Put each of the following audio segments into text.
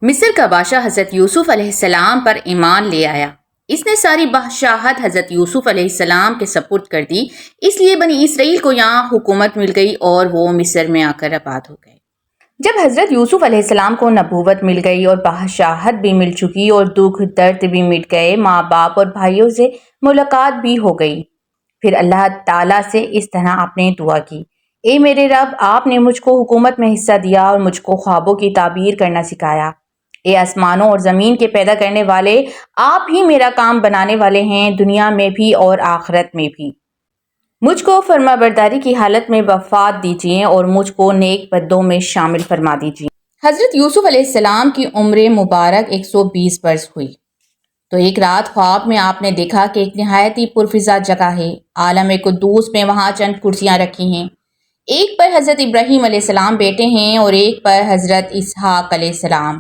مصر کا بادشاہ حضرت یوسف علیہ السلام پر ایمان لے آیا۔ اس نے ساری بادشاہت حضرت یوسف علیہ السلام کے سپرد کر دی، اس لیے بنی اسرائیل کو یہاں حکومت مل گئی اور وہ مصر میں آ کر آباد ہو گئے۔ جب حضرت یوسف علیہ السلام کو نبوت مل گئی اور بادشاہت بھی مل چکی اور دکھ درد بھی مٹ گئے، ماں باپ اور بھائیوں سے ملاقات بھی ہو گئی، پھر اللہ تعالیٰ سے اس طرح آپ نے دعا کی: اے میرے رب، آپ نے مجھ کو حکومت میں حصہ دیا اور مجھ کو خوابوں کی تعبیر کرنا سکھایا۔ اے آسمانوں اور زمین کے پیدا کرنے والے، آپ ہی میرا کام بنانے والے ہیں، دنیا میں بھی اور آخرت میں بھی۔ مجھ کو فرما برداری کی حالت میں وفات دیجیے اور مجھ کو نیک بندوں میں شامل فرما دیجیے۔ حضرت یوسف علیہ السلام کی عمر مبارک 120 برس ہوئی تو ایک رات خواب میں آپ نے دیکھا کہ ایک نہایت ہی پرفضا جگہ ہے، عالم قدوس میں وہاں چند کرسیاں رکھی ہیں، ایک پر حضرت ابراہیم علیہ السلام بیٹے ہیں اور ایک پر حضرت اسحاق علیہ السلام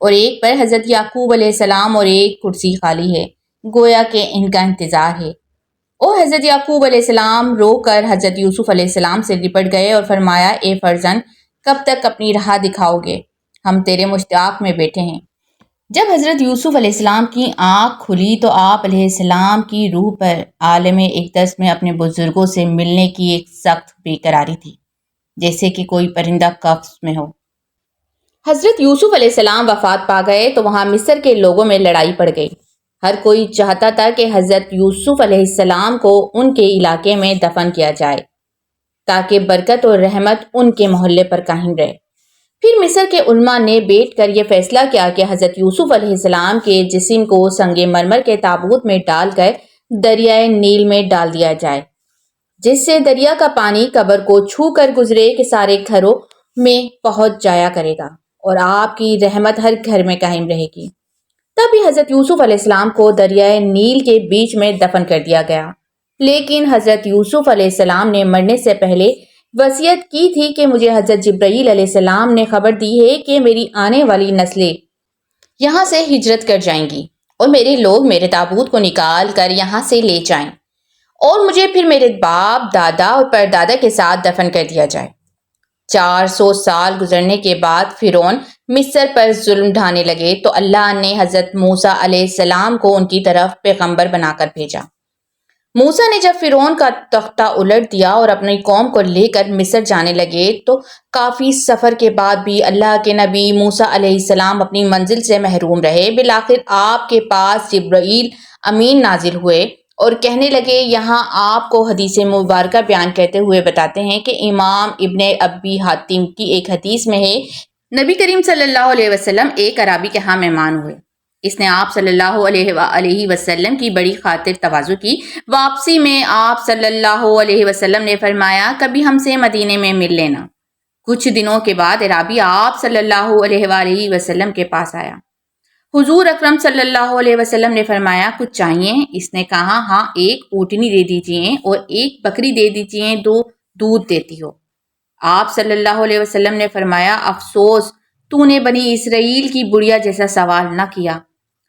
اور ایک پر حضرت یعقوب علیہ السلام اور ایک کرسی خالی ہے، گویا کہ ان کا انتظار ہے۔ اور حضرت یعقوب علیہ السلام رو کر حضرت یوسف علیہ السلام سے لپٹ گئے اور فرمایا: اے فرزند، کب تک اپنی راہ دکھاؤ گے؟ ہم تیرے مشتاق میں بیٹھے ہیں۔ جب حضرت یوسف علیہ السلام کی آنکھ کھلی تو آپ علیہ السلام کی روح پر عالم اقدس میں اپنے بزرگوں سے ملنے کی ایک سخت بے قراری تھی، جیسے کہ کوئی پرندہ قفس میں ہو۔ حضرت یوسف علیہ السلام وفات پا گئے تو وہاں مصر کے لوگوں میں لڑائی پڑ گئی۔ ہر کوئی چاہتا تھا کہ حضرت یوسف علیہ السلام کو ان کے علاقے میں دفن کیا جائے تاکہ برکت اور رحمت ان کے محلے پر قائم رہے۔ پھر مصر کے علماء نے بیٹھ کر یہ فیصلہ کیا کہ حضرت یوسف علیہ السلام کے جسم کو سنگ مرمر کے تابوت میں ڈال کر دریائے نیل میں ڈال دیا جائے، جس سے دریا کا پانی قبر کو چھو کر گزرے کہ سارے گھروں میں پہنچ جایا کرے گا اور آپ کی رحمت ہر گھر میں قائم رہے گی۔ تب بھی حضرت یوسف علیہ السلام کو دریائے نیل کے بیچ میں دفن کر دیا گیا، لیکن حضرت یوسف علیہ السلام نے مرنے سے پہلے وصیت کی تھی کہ مجھے حضرت جبرائیل علیہ السلام نے خبر دی ہے کہ میری آنے والی نسلیں یہاں سے ہجرت کر جائیں گی اور میرے لوگ میرے تابوت کو نکال کر یہاں سے لے جائیں اور مجھے پھر میرے باپ، دادا اور پردادا کے ساتھ دفن کر دیا جائے۔ 400 سال گزرنے کے بعد فرعون مصر پر ظلم ڈھانے لگے تو اللہ نے حضرت موسیٰ علیہ السلام کو ان کی طرف پیغمبر بنا کر بھیجا۔ موسیٰ نے جب فرعون کا تختہ الٹ دیا اور اپنی قوم کو لے کر مصر جانے لگے تو کافی سفر کے بعد بھی اللہ کے نبی موسیٰ علیہ السلام اپنی منزل سے محروم رہے۔ بالآخر آپ کے پاس جبرائیل امین نازل ہوئے اور کہنے لگے، یہاں آپ کو حدیث مبارکہ بیان کرتے ہوئے بتاتے ہیں کہ امام ابن ابی حاتم کی ایک حدیث میں ہے، نبی کریم صلی اللہ علیہ وسلم ایک عرابی کے ہاں مہمان ہوئے۔ اس نے آپ صلی اللہ علیہ وسلم کی بڑی خاطر تواضع کی۔ واپسی میں آپ صلی اللہ علیہ وسلم نے فرمایا، کبھی ہم سے مدینے میں مل لینا۔ کچھ دنوں کے بعد عرابی آپ صلی اللہ علیہ وسلم کے پاس آیا۔ حضور اکرم صلی اللہ علیہ وسلم نے فرمایا، کچھ چاہیے؟ اس نے کہا، ہاں، ایک اونٹنی دے دیجیے اور ایک بکری دے دیجیے جو دودھ دیتی ہو۔ آپ صلی اللہ علیہ وسلم نے فرمایا، افسوس، تو نے بنی اسرائیل کی بڑیا جیسا سوال نہ کیا۔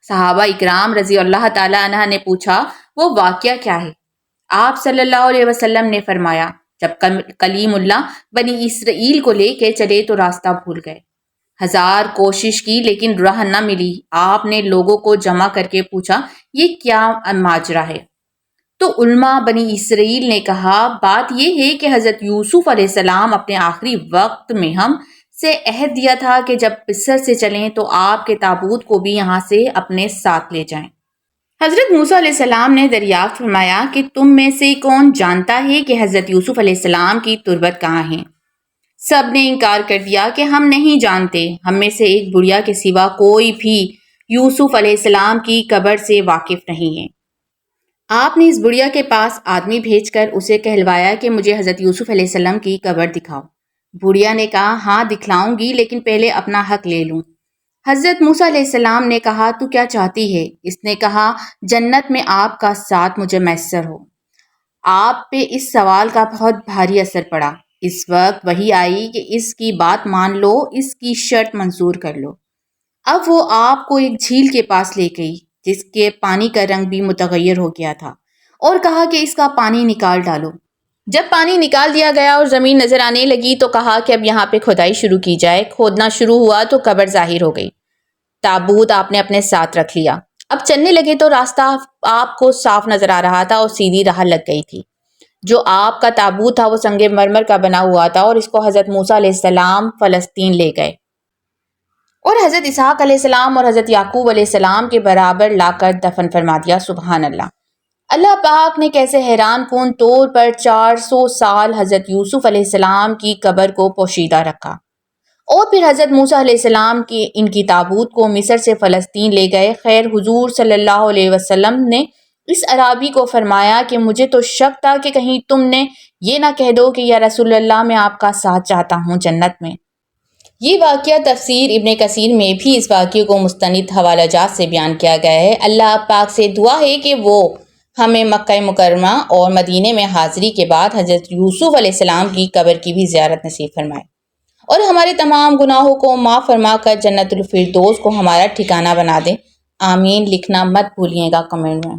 صحابہ اکرام رضی اللہ تعالیٰ عنہ نے پوچھا، وہ واقعہ کیا ہے؟ آپ صلی اللہ علیہ وسلم نے فرمایا، جب کلیم اللہ بنی اسرائیل کو لے کے چلے تو راستہ بھول گئے، 1000 کوشش کی لیکن راہ نہ ملی۔ آپ نے لوگوں کو جمع کر کے پوچھا، یہ کیا ماجرا ہے؟ تو علماء بنی اسرائیل نے کہا، بات یہ ہے کہ حضرت یوسف علیہ السلام اپنے آخری وقت میں ہم سے عہد دیا تھا کہ جب مصر سے چلیں تو آپ کے تابوت کو بھی یہاں سے اپنے ساتھ لے جائیں۔ حضرت موسیٰ علیہ السلام نے دریافت فرمایا کہ تم میں سے کون جانتا ہے کہ حضرت یوسف علیہ السلام کی تربت کہاں ہے؟ سب نے انکار کر دیا کہ ہم نہیں جانتے۔ ہم میں سے ایک بڑیا کے سوا کوئی بھی یوسف علیہ السلام کی قبر سے واقف نہیں ہے۔ آپ نے اس بڑیا کے پاس آدمی بھیج کر اسے کہلوایا کہ مجھے حضرت یوسف علیہ السلام کی قبر دکھاؤ۔ بڑیا نے کہا، ہاں دکھلاؤں گی، لیکن پہلے اپنا حق لے لوں۔ حضرت موسیٰ علیہ السلام نے کہا، تو کیا چاہتی ہے؟ اس نے کہا، جنت میں آپ کا ساتھ مجھے میسر ہو۔ آپ پہ اس سوال کا بہت بھاری اثر پڑا۔ اس وقت وحی آئی کہ اس کی بات مان لو، اس کی شرط منظور کر لو۔ اب وہ آپ کو ایک جھیل کے پاس لے گئی جس کے پانی کا رنگ بھی متغیر ہو گیا تھا اور کہا کہ اس کا پانی نکال ڈالو۔ جب پانی نکال دیا گیا اور زمین نظر آنے لگی تو کہا کہ اب یہاں پہ کھدائی شروع کی جائے۔ کھودنا شروع ہوا تو قبر ظاہر ہو گئی۔ تابوت آپ نے اپنے ساتھ رکھ لیا۔ اب چلنے لگے تو راستہ آپ کو صاف نظر آ رہا تھا اور سیدھی راہ لگ گئی تھی۔ جو آپ کا تابوت تھا وہ سنگ مرمر کا بنا ہوا تھا اور اس کو حضرت موسیٰ علیہ السلام فلسطین لے گئے اور حضرت اسحاق علیہ السلام اور حضرت یعقوب علیہ السلام کے برابر لا کر دفن فرما دیا۔ سبحان اللہ۔ اللہ پاک نے کیسے حیران کن طور پر 400 سال حضرت یوسف علیہ السلام کی قبر کو پوشیدہ رکھا اور پھر حضرت موسیٰ علیہ السلام کی ان کی تابوت کو مصر سے فلسطین لے گئے۔ خیر حضور صلی اللہ علیہ وسلم نے اس اعرابی کو فرمایا کہ مجھے تو شک تھا کہ کہیں تم نے یہ نہ کہہ دو کہ یا رسول اللہ میں آپ کا ساتھ چاہتا ہوں جنت میں۔ یہ واقعہ تفسیر ابن کثیر میں بھی اس واقعے کو مستند حوالہ جات سے بیان کیا گیا ہے۔ اللہ پاک سے دعا ہے کہ وہ ہمیں مکہ مکرمہ اور مدینے میں حاضری کے بعد حضرت یوسف علیہ السلام کی قبر کی بھی زیارت نصیب فرمائے اور ہمارے تمام گناہوں کو معاف فرما کر جنت الفردوس کو ہمارا ٹھکانہ بنا دے۔ آمین۔ لکھنا مت بھولیے گا کمنٹ میں۔